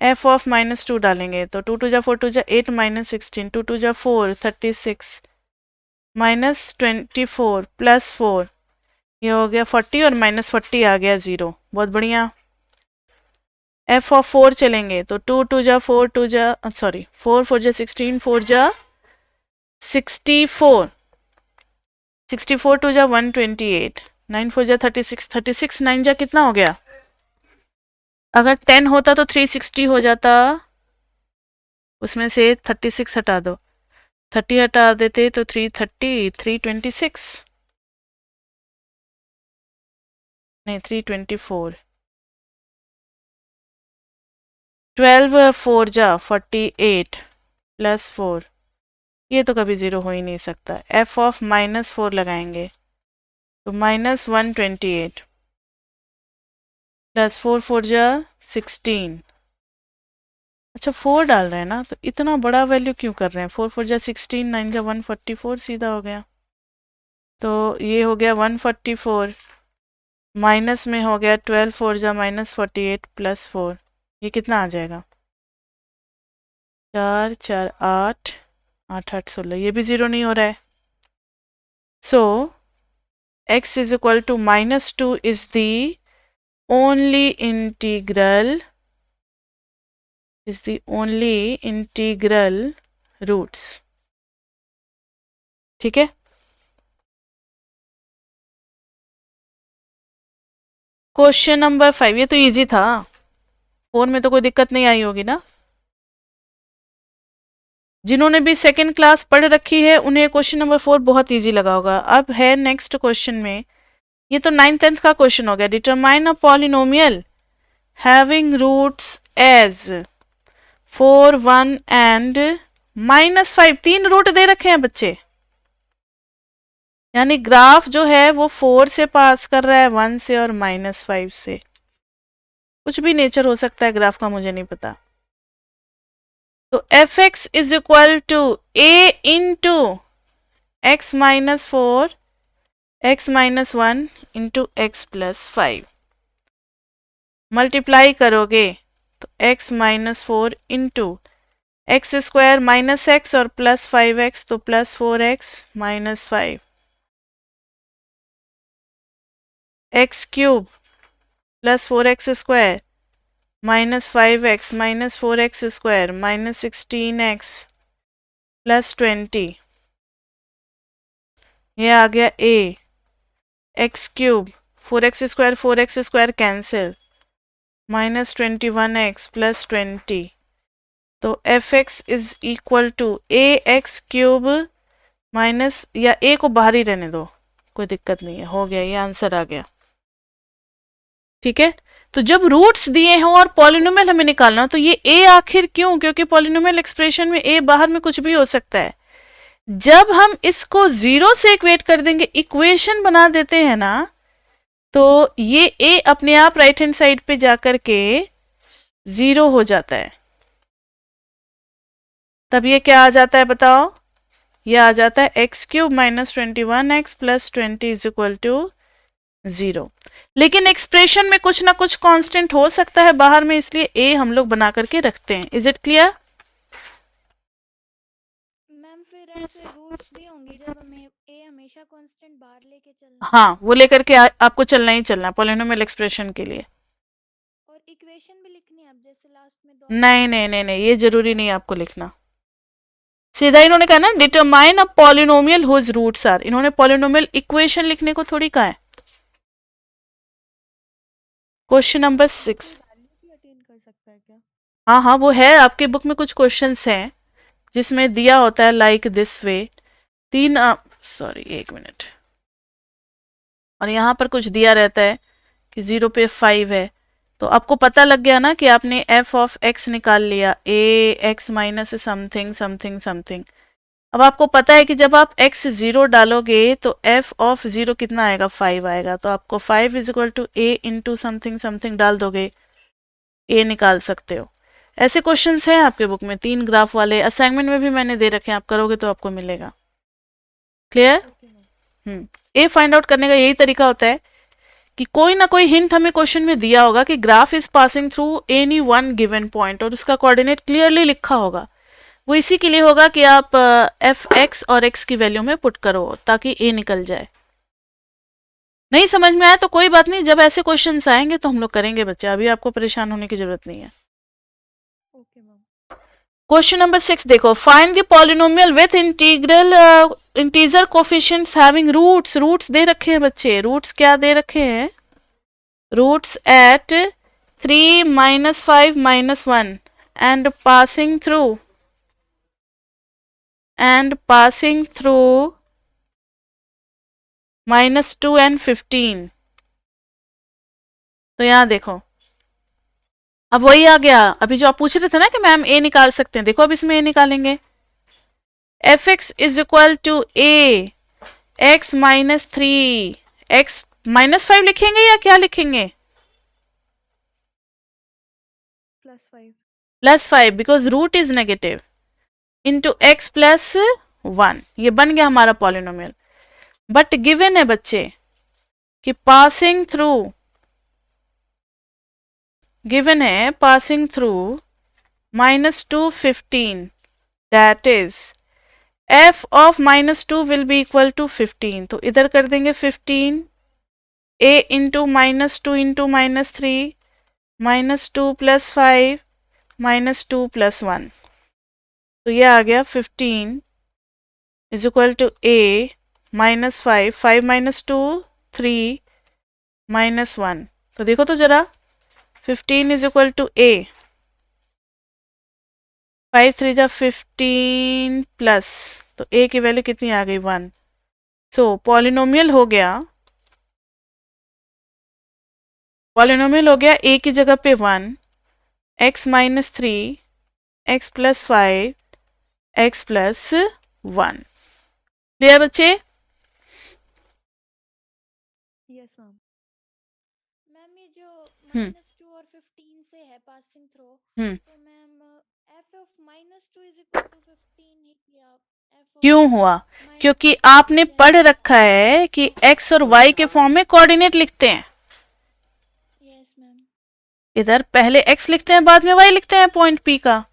f of minus 2 डालेंगे तो 2 2 जा 4 2 जा 8 माइनस 16, 2 2 जा 4 36 माइनस 24 प्लस 4, ये हो गया 40 और माइनस 40 आ गया 0। बहुत बढ़िया। f ऑफ 4 चलेंगे तो 2 2 जा 4 2 जा सॉरी 4 4 जा 16 4 जा 64 64 2 जा 128 9 4 जा 36 36 9 जा कितना हो गया? अगर 10 होता तो 360 हो जाता, उसमें से 36 हटा दो, 30 हटा देते तो 330, 326 नहीं 324, 12 4 जा 48 प्लस 4, ये तो कभी ज़ीरो हो ही नहीं सकता। f ऑफ -4 लगाएंगे तो -128 प्लस 4 4 जा 16। अच्छा 4 डाल रहे हैं ना, तो इतना बड़ा वैल्यू क्यों कर रहे हैं? 4 4 जा 16, 9 जा 144 सीधा हो गया। तो ये हो गया 144, माइनस में हो गया 12 4 जा -48 प्लस 4, ये कितना आ जाएगा? 4 4 8 8 8 16, ये भी ज़ीरो नहीं हो रहा है। So x is equal to -2 is the only integral roots। ठीक है, क्वेश्चन नंबर 5, ये तो इजी था, 4 में तो कोई दिक्कत नहीं आई होगी ना। जिन्होंने भी सेकेंड क्लास पढ़ रखी है उन्हें क्वेश्चन नंबर 4 बहुत इजी लगा होगा। अब है नेक्स्ट क्वेश्चन में, ये तो 9th 10th का क्वेश्चन हो गया। Determine a polynomial having roots as 4 1 and -5, 3 root दे रखे हैं बच्चे, यानी ग्राफ जो है वो 4 से पास कर रहा है, 1 से और -5 से। कुछ भी नेचर हो सकता है ग्राफ का, मुझे नहीं पता। तो f x is equal to a into x -4 x -1 into x plus 5, multiply करोगे तो x -4 into x square minus x और प्लस 5x, तो plus 4x -5, x cube plus 4x square -5x -4x square -16x plus 20, ये आ गया a, x cube 4x square cancel -21x plus 20, तो f x is equal to a x cube minus, या a को बाहर ही रहने दो, कोई दिक्कत नहीं है, हो गया, ये आंसर आ गया। ठीक है, तो जब रूट्स दिए हों और पॉलिनोमियल हमें निकालना हो तो ये a आखिर क्यों? क्योंकि पॉलिनोमियल एक्सप्रेशन में a बाहर में कुछ भी हो सकता है। जब हम इसको 0 से इक्वेट कर देंगे, इक्वेशन बना देते हैं ना, तो ये a अपने आप राइट हैंड साइड पे जाकर के 0 हो जाता है। तब ये क्या आ जाता है बताओ? ये आ जाता है x cube -21x plus 20 is equal to 0। लेकिन एक्सप्रेशन में कुछ ना कुछ कांस्टेंट हो सकता है बाहर में, इसलिए a हम लोग बना करके रखते हैं। Is it clear? मैम फिर ऐसे रूट्स भी होंगे जब हमें ए हमेशा कांस्टेंट बाहर लेके चलना है। हाँ, वो लेकर के आपको चलना ही चलना पॉलिनोमियल एक्सप्रेशन के लिए। और इक्वेशन भी लिखनी है अब जैसे लास्ट में दो। नहीं नहीं नहीं नहीं, ये जरूरी नहीं आपको लिखना। सीधा इन्होंने कहा ना determine a polynomial whose roots are, इन्होंने पॉलिनोमियल इक्वेशन लिखने को थोड़ी कहा है। क्वेश्चन नंबर 6, वैल्यू भी अटेन कर सकता है क्या? हाँ हाँ वो है आपके बुक में, कुछ क्वेश्चंस हैं जिसमें दिया होता है like this way, sorry 1 minute, और यहाँ पर कुछ दिया रहता है कि 0 पे 5 है, तो आपको पता लग गया ना कि आपने f ऑफ x निकाल लिया, a x minus something something something. अब आपको पता है कि जब आप x 0 डालोगे तो f ऑफ 0 कितना आएगा? 5 आएगा, तो आपको 5 is equal to a into something something डाल दोगे, a निकाल सकते हो। ऐसे क्वेश्चंस हैं आपके बुक में 3 ग्राफ वाले, असाइनमेंट में भी मैंने दे रखे हैं, आप करोगे तो आपको मिलेगा। क्लियर? ए फाइंड आउट करने का यही तरीका होता है कि कोई ना कोई हिंट हमें क्वेश्चन में दिया होगा कि graph is passing through any one given point, और उसका कोऑर्डिनेट क्लियरली लिखा होगा। वो इसी के लिए होगा कि आप एफ एक्स और एक्स की वैल्यू में पुट करो ताकि ए निकल जाए। नहीं समझ में आया तो कोई बात नहीं, जब ऐसे क्वेश्चंस आएंगे तो हम लोग करेंगे बच्चे, अभी आपको परेशान होने की जरूरत नहीं है। Okay ma'am. क्वेश्चन नंबर 6 देखो, find the polynomial with integer coefficients having roots, roots दे रखे हैं बच्चे, रूट्स क्या दे रखे हैं? Roots at 3 -5 -1 and passing through and passing through -2 and 15। तो यहाँ देखो, अब वही आ गया, अभी जो आप पूछ रहे थे ना कि मैम ए निकाल सकते हैं, देखो अब इसमें ए निकालेंगे। F x is equal to a x -3, x -5 लिखेंगे या क्या लिखेंगे? +5 because root is negative, into x +1, ये बन गया हमारा पॉलिनोमियल। बट गिवन है बच्चे कि पासिंग थ्रू, गिवन है passing through -2 15, that is f of -2 will be equal to 15। तो इधर कर देंगे 15, a इंटू -2 इंटू -3, -2 + 5 -2 + 1। तो ये आ गया 15 इज इक्वल टू a -5, 5 - 2 3 -1। तो देखो तो जरा, 15 इज इक्वल टू a, 5 3 जा 15 प्लस, तो a की वैल्यू कितनी आ गई 1। सो पॉलिनोमियल हो गया, पॉलिनोमियल हो गया a की जगह पे 1, x -3, x +5, x +1। क्लियर बच्चे? Yes ma'am. मैम ये जो हम्म। -2 और 15 से है पासिंग थ्रू, हम्म। तो ma'am f of -2 is equal to 15 ही किया, f of क्यों हुआ? minus क्योंकि 2 आपने किया। पढ़ रखा है कि x और y के फॉर्म में कोऑर्डिनेट लिखते हैं। Yes ma'am. इधर पहले x लिखते हैं, बाद में y लिखते हैं पॉइंट P का।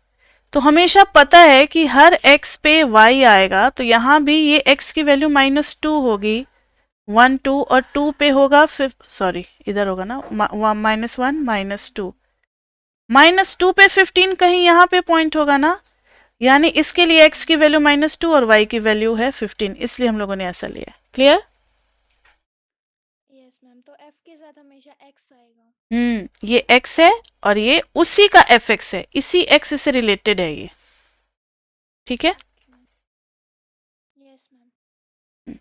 तो हमेशा पता है कि हर x पे y आएगा, तो यहाँ भी ये x की वैल्यू -2 होगी, 1 2, और 2 पे होगा, सॉरी इधर होगा ना -1 -2, -2 पे 15 कहीं यहाँ पे पॉइंट होगा ना, यानी इसके लिए x की वैल्यू -2 और y की वैल्यू है 15, इसलिए हम लोगों ने ऐसा लिया। क्लियर? यस मैम, तो f के साथ हमेशा x आएगा। ये x है और ये उसी का fx है, इसी x से रिलेटेड है ये। ठीक है? Yes ma'am.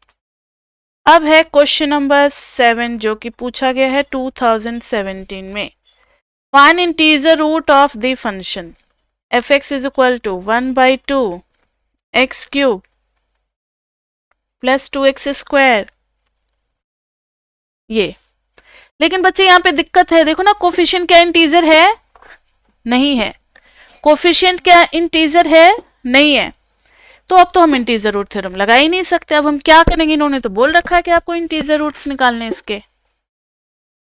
अब है क्वेश्चन नंबर 7 जो कि पूछा गया है 2017 में। Find integer root of the function f(x) is equal to 1/2 x cube plus 2x²। ये लेकिन बच्चे यहाँ पे दिक्कत है, देखो ना, कोफिशिएंट क्या इंटीजर है? नहीं है। कोफिशिएंट क्या इंटीजर है? नहीं है। तो अब तो हम इंटीजर रूट थ्योरम लगा ही नहीं सकते। अब हम क्या करेंगे? इन्होंने तो बोल रखा है कि आपको इंटीजर रूट्स निकालने इसके।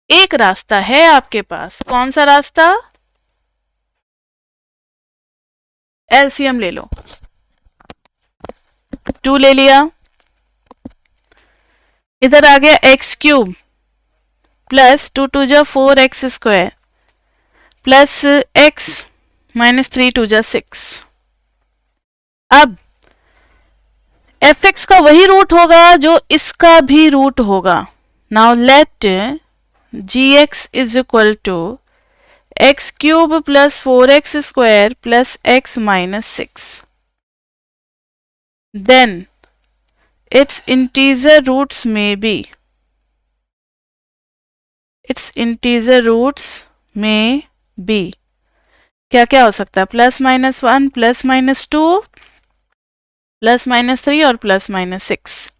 एक रास्ता है आपके पास, कौन सा रास्ता? एलसीएम ले लो। 2 ले लिया, इधर आ गया x क्यूब प्लस 2 2 जा 4x² प्लस x -3 2 जा 6। अब fx का वही रूट होगा जो इसका भी रूट होगा। Now let gx is equal to x cube plus 4x² plus x -6। Then its integer roots may be, its integer roots may be क्या क्या हो सकता है? +-1 +-2 +-3 और +-6।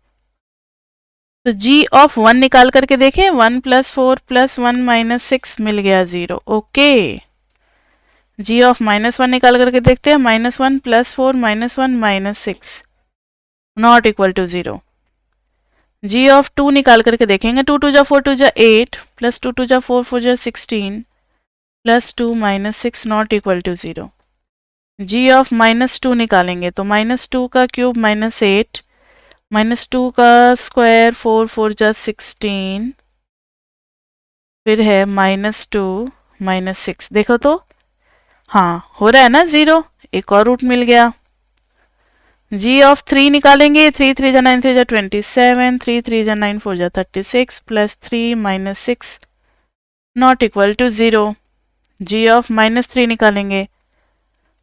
तो g ऑफ 1 निकाल करके देखें, 1 + 4 + 1 - 6 मिल गया 0। ओके, g ऑफ -1 निकाल करके देखते हैं, -1 + 4 -1 - 6 not equal to 0। g of 2 निकाल करके देखेंगे, 2 2 जा 4 2 जा 8 प्लस 2 2 जा 4 4 जा 16 plus 2 -6 not equal to 0। g of -2 निकालेंगे तो -2 का क्यूब -8 -2 का स्क्वायर 4 4 जा 16 फिर है -2 -6। देखो तो हाँ हो रहा है ना 0, एक और रूट मिल गया। g ऑफ 3 निकालेंगे, 3 3 जा 9 3 जा 27 3 3 जा 9 4 जा 36 plus 3 -6 not equal to 0। g of -3 निकालेंगे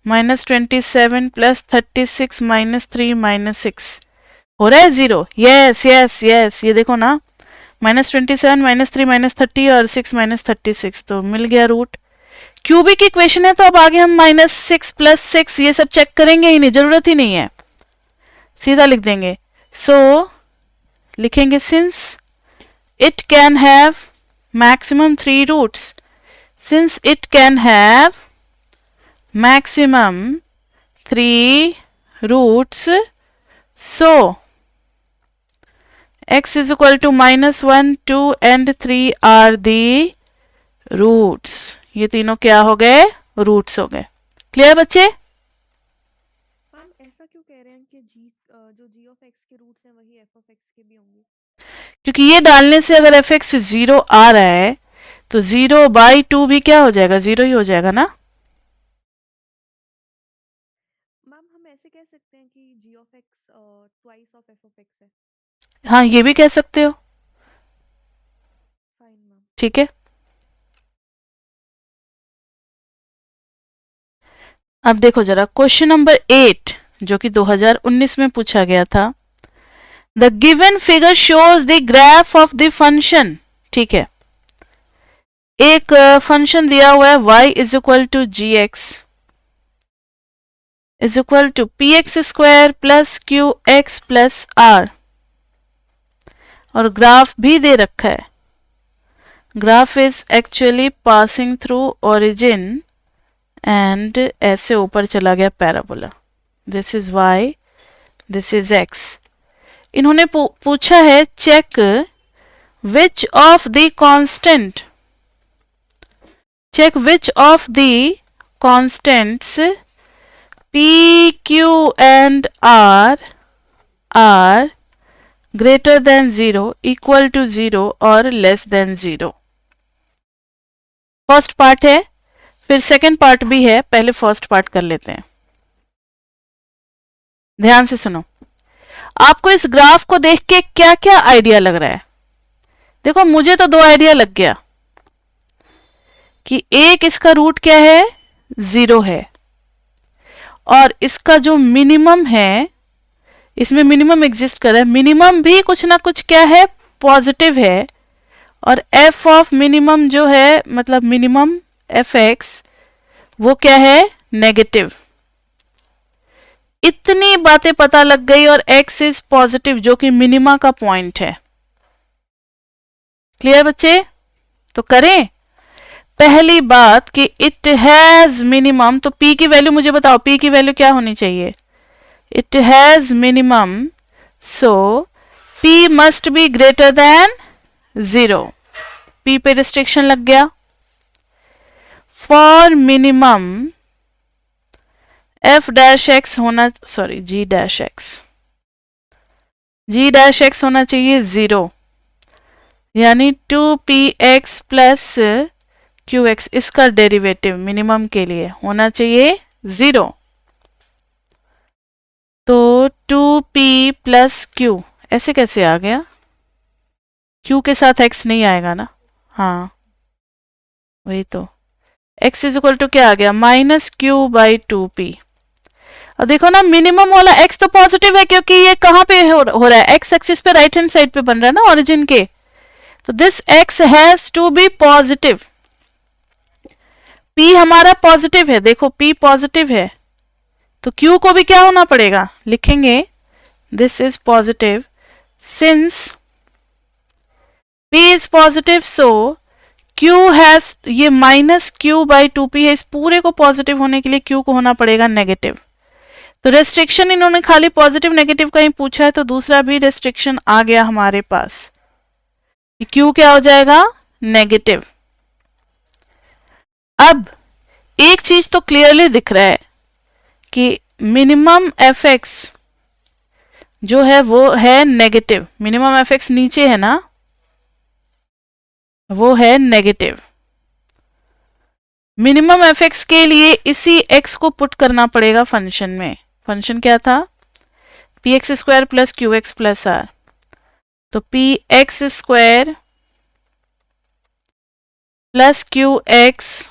-27 प्लस 36 -3 -6 हो रहा है 0। यस यस यस, ये देखो ना, -27 -3 -30 और 6 -36, तो मिल गया रूट। क्यूबिक इक्वेशन है तो अब आगे हम -6 + 6 ये सब चेक करेंगे ही नहीं, जरूरत ही नहीं है, सीधा लिख देंगे। सो लिखेंगे since it can have maximum 3 roots, since it can have maximum 3 roots, so x is equal to -1, 2 and 3 are the roots। ये तीनों क्या हो गए? रूट्स हो गए। क्लियर बच्चे? मैम ऐसा क्यों कह रहे हैं कि जो g ऑफ x के रूट्स हैं वही f ऑफ x के भी होंगे? क्योंकि ये डालने से अगर एफ एक्स 0 आ रहा है तो 0/2 भी क्या हो जाएगा? 0 ही हो जाएगा ना। मैम हम ऐसे कह सकते हैं कि g of x twice of f of x है। हाँ, ये भी कह सकते हो। Fine ma'am. ठीक है, अब देखो जरा क्वेश्चन नंबर 8 जो कि 2019 में पूछा गया था। The given figure shows the graph of the function. ठीक है, एक फंक्शन दिया हुआ है y is equal to g x is equal to p x square plus q x plus r, और ग्राफ भी दे रखा है। Graph is actually passing through origin and ऐसे ऊपर चला गया parabola. This is y, this is x। इन्होंने पूछा है check which of the constant, check which of the constants p, q and r are greater than 0, equal to 0 और less than 0। First part है, फिर सेकंड पार्ट भी है, पहले first part कर लेते हैं। ध्यान से सुनो, आपको इस ग्राफ को देख के क्या क्या आइडिया लग रहा है? देखो मुझे तो 2 आइडिया लग गया कि एक इसका रूट क्या है? 0 है, और इसका जो मिनिमम है, इसमें मिनिमम एग्जिस्ट कर रहा है, मिनिमम भी कुछ ना कुछ क्या है? पॉजिटिव है, और एफ ऑफ मिनिमम जो है, मतलब मिनिमम एफ एक्स, वो क्या है? नेगेटिव। इतनी बातें पता लग गई, और एक्स इज पॉजिटिव जो कि मिनिमा का पॉइंट है। क्लियर बच्चे? तो करें पहली बात कि इट हैज मिनिमम, तो p की वैल्यू मुझे बताओ, p की वैल्यू क्या होनी चाहिए? It has minimum, so p must be greater than 0। p पे रिस्ट्रिक्शन लग गया। For minimum f dash x होना, सॉरी g डैश एक्स होना चाहिए 0, यानी 2px प्लस qx, इसका डेरिवेटिव मिनिमम के लिए होना चाहिए 0। तो 2p प्लस q ऐसे कैसे आ गया? q के साथ x नहीं आएगा ना। हाँ वही तो, x इज इक्वल टू क्या आ गया? -q/2p। अब देखो ना, मिनिमम वाला x तो पॉजिटिव है क्योंकि ये कहाँ पे हो रहा है? x एक्सिस पे, राइट हैंड साइड पे बन रहा है ना ओरिजिन के, तो this x has to be positive. p हमारा पॉजिटिव है, देखो p पॉजिटिव है, तो q को भी क्या होना पड़ेगा? लिखेंगे this is positive, since p is positive, so q has, ये -q/2p है, इस पूरे को पॉजिटिव होने के लिए q को होना पड़ेगा नेगेटिव। तो रेस्ट्रिक्शन इन्होंने खाली पॉजिटिव नेगेटिव का ही पूछा है, तो दूसरा भी रेस्ट्रिक्शन आ गया हमारे पास, q क्या हो जाएगा? नेगेटिव। अब एक चीज तो क्लियरली दिख रहा है कि मिनिमम एफ एक्स जो है वो है नेगेटिव। मिनिमम एफ एक्स नीचे है ना, वो है नेगेटिव। मिनिमम एफ एक्स के लिए इसी एक्स को पुट करना पड़ेगा फंक्शन में। फंक्शन क्या था? P x square plus q x plus r, तो p x square plus q x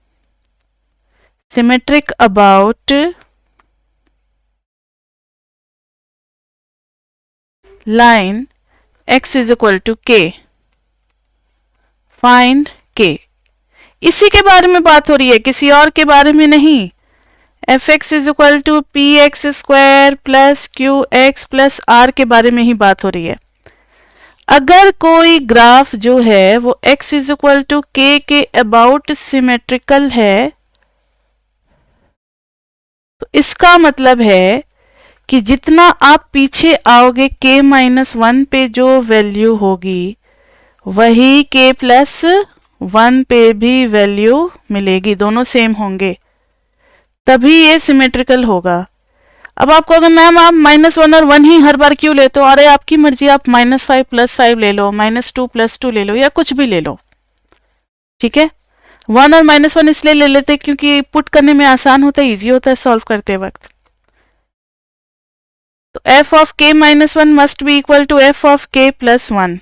symmetric about line x is equal to k, find k। इसी के बारे में बात हो रही है, किसी और के बारे में नहीं। fx is equal to p x square plus q x plus r के बारे में ही बात हो रही है। अगर कोई ग्राफ जो है वो x इज इक्वल टू के अबाउट सिमेट्रिकल है, तो इसका मतलब है कि जितना आप पीछे आओगे k माइनस 1 पे जो वैल्यू होगी वही k प्लस 1 पे भी वैल्यू मिलेगी, दोनों सेम होंगे, तभी ये सिमेट्रिकल होगा। अब आपको अगर मैम आप -1 और 1 ही हर बार क्यों लेते हो, अरे आपकी मर्जी, आप -5 + 5 ले लो, -2 + 2 ले लो, या कुछ भी ले लो, ठीक है। 1 और -1 इसलिए ले लेते क्योंकि पुट करने में आसान होता है, ईजी होता है सॉल्व करते वक्त। तो f of k - 1 must be equal to f of k + 1।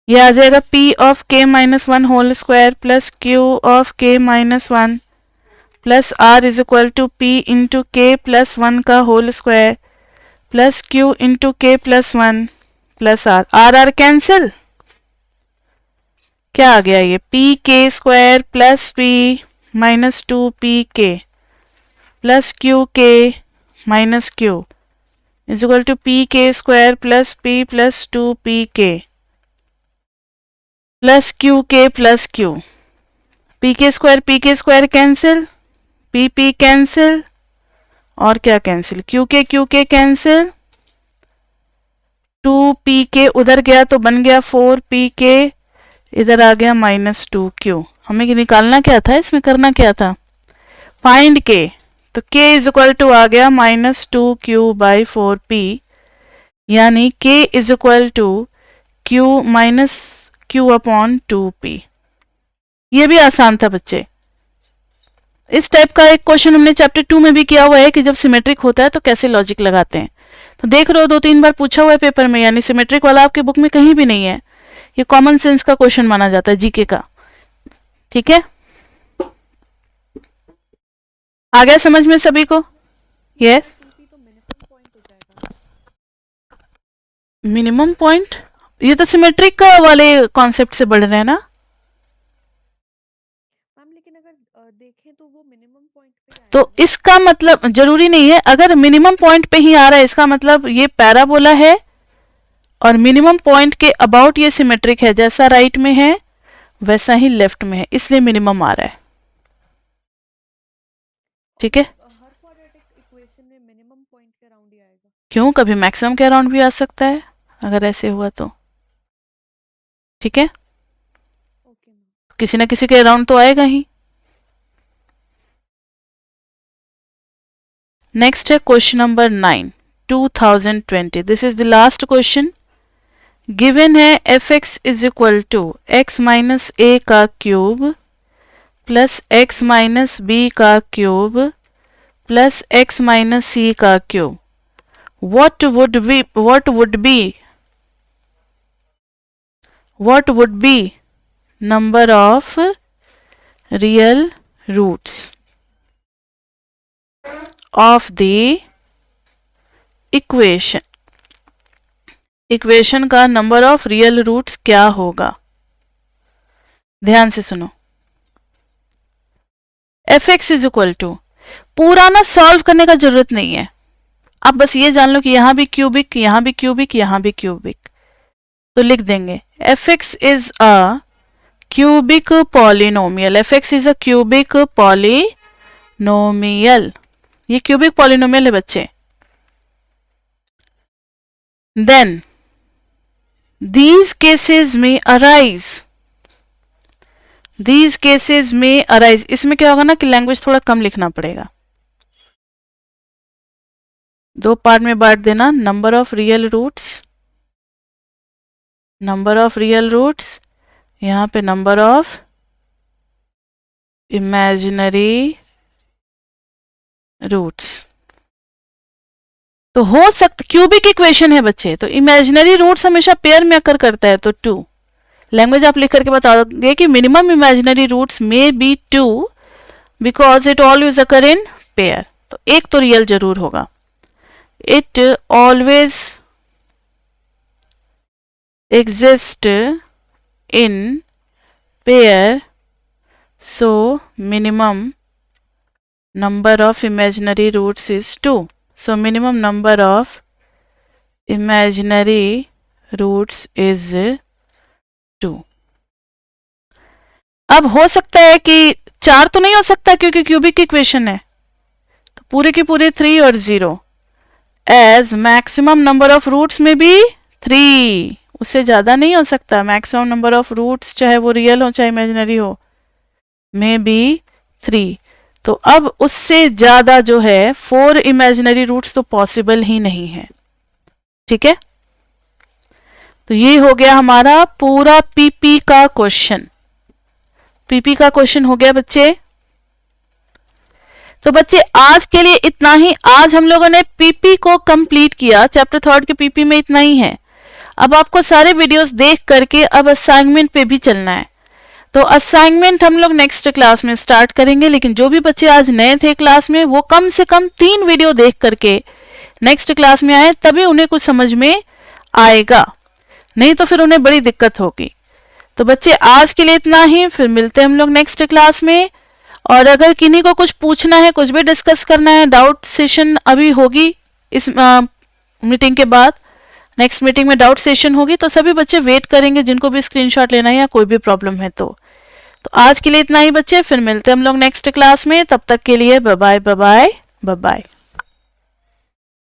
ये आ जाएगा p of k - 1 whole square plus q of k - 1 plus r is equal to p into k + 1 का whole square plus q into k + 1 plus r। r cancel, क्या आ गया ये pk² plus p minus 2pk plus qk minus q is equal to pk² plus p plus 2pk plus qk plus q। pk² cancel, p cancel, और क्या cancel, qk cancel, 2pk उधर गया तो बन गया 4pk, इधर आ गया -2q। हमें निकालना क्या था, इसमें करना क्या था, फाइंड k। तो k इज इक्वल टू आ गया -2q/4p, यानी k is equal to q minus q/2p। ये भी आसान था बच्चे। इस टाइप का एक क्वेश्चन हमने चैप्टर 2 में भी किया हुआ है कि जब सिमेट्रिक होता है तो कैसे लॉजिक लगाते हैं। तो देख रहे हो 2-3 बार पूछा हुआ है पेपर में, यानी सिमेट्रिक वाला आपकी बुक में कहीं भी नहीं है। ये कॉमन सेंस का क्वेश्चन माना जाता है, जीके का, ठीक है। आ गया समझ में सभी को? यस, मिनिमम पॉइंट, ये तो सिमेट्रिक वाले कॉन्सेप्ट से बढ़ रहे हैं ना मैम, लेकिन अगर देखें तो वो मिनिमम पॉइंट पे तो आएगा। इसका मतलब जरूरी नहीं है, अगर मिनिमम पॉइंट पे ही आ रहा है इसका मतलब ये पैराबोला है और मिनिमम पॉइंट के अबाउट ये सिमेट्रिक है, जैसा राइट में है वैसा ही लेफ्ट में है, इसलिए मिनिमम आ रहा है, ठीक है। हर क्वाड्रेटिक इक्वेशन में मिनिमम पॉइंट के अराउंड ही आएगा। क्यों, कभी मैक्सिमम के अराउंड भी आ सकता है अगर ऐसे हुआ तो, ठीक है। Okay ma'am. किसी ना किसी के अराउंड तो आएगा ही। नेक्स्ट है question number 9 2020। This is the last question. Given है fx is equal to x minus a का cube plus x minus b का cube plus x minus c का cube. what would be number of real roots of the equation का number of real roots क्या होगा। ध्यान से सुनो, fx is equal to, पूरा ना सॉल्व करने का जरूरत नहीं है, आप बस ये जान लो कि यहां भी क्यूबिक, यहां भी क्यूबिक, यहां भी क्यूबिक, तो लिख देंगे fx is a cubic polynomial. fx is a cubic polynomial, ये क्यूबिक पॉलिनोमियल है बच्चे। Then these cases may arise, इसमें क्या होगा ना कि लैंग्वेज थोड़ा कम लिखना पड़ेगा, 2 पार्ट में बांट देना। नंबर ऑफ रियल रूट्स, यहां पे नंबर ऑफ इमेजिनरी रूट्स। तो हो सकता, क्यूबिक इक्वेशन है बच्चे, तो इमेजिनरी रूट्स हमेशा पेयर में अकर करता है, तो 2 लैंग्वेज आप लिख करके बता दोगे कि minimum imaginary roots may be 2 because it always occur in pair. तो एक तो रियल जरूर होगा, it always exist in pair, so minimum number of imaginary roots is 2. So minimum number of imaginary roots is 2. अब हो सकता है कि 4 तो नहीं हो सकता क्योंकि क्यूबिक इक्वेशन है, तो पूरे के पूरे 3 और 0 as maximum number of roots में भी 3, उससे ज्यादा नहीं हो सकता। मैक्सिमम नंबर ऑफ रूट्स चाहे वो रियल हो चाहे इमेजिनरी हो में बी 3। तो अब उससे ज्यादा जो है 4 इमेजिनरी रूट्स तो पॉसिबल ही नहीं है। ठीक है, तो ये हो गया हमारा पूरा पीपी का क्वेश्चन। पीपी का क्वेश्चन हो गया बच्चे। तो बच्चे आज के लिए इतना ही। आज हम लोगों ने पीपी को कंप्लीट किया, चैप्टर 3 के पीपी में इतना ही है। अब आपको सारे वीडियोस देख करके अब असाइनमेंट पे भी चलना है। तो असाइनमेंट हम लोग नेक्स्ट क्लास में स्टार्ट करेंगे, लेकिन जो भी बच्चे आज नए थे क्लास में वो कम से कम 3 वीडियो देख करके नेक्स्ट क्लास में आए, तभी उन्हें कुछ समझ में आएगा, नहीं तो फिर उन्हें बड़ी दिक्कत होगी। तो बच्चे आज के लिए इतना ही, फिर मिलते हैं हम लोग नेक्स्ट क्लास में। और अगर किन्हीं को कुछ पूछना है, कुछ भी डिस्कस करना है, डाउट सेशन अभी होगी इस मीटिंग के बाद, नेक्स्ट मीटिंग में डाउट सेशन होगी, तो सभी बच्चे वेट करेंगे जिनको भी स्क्रीनशॉट लेना है या कोई भी प्रॉब्लम है। तो आज के लिए इतना ही बच्चे, फिर मिलते हैं हम लोग नेक्स्ट क्लास में। तब तक के लिए bye bye bye bye bye.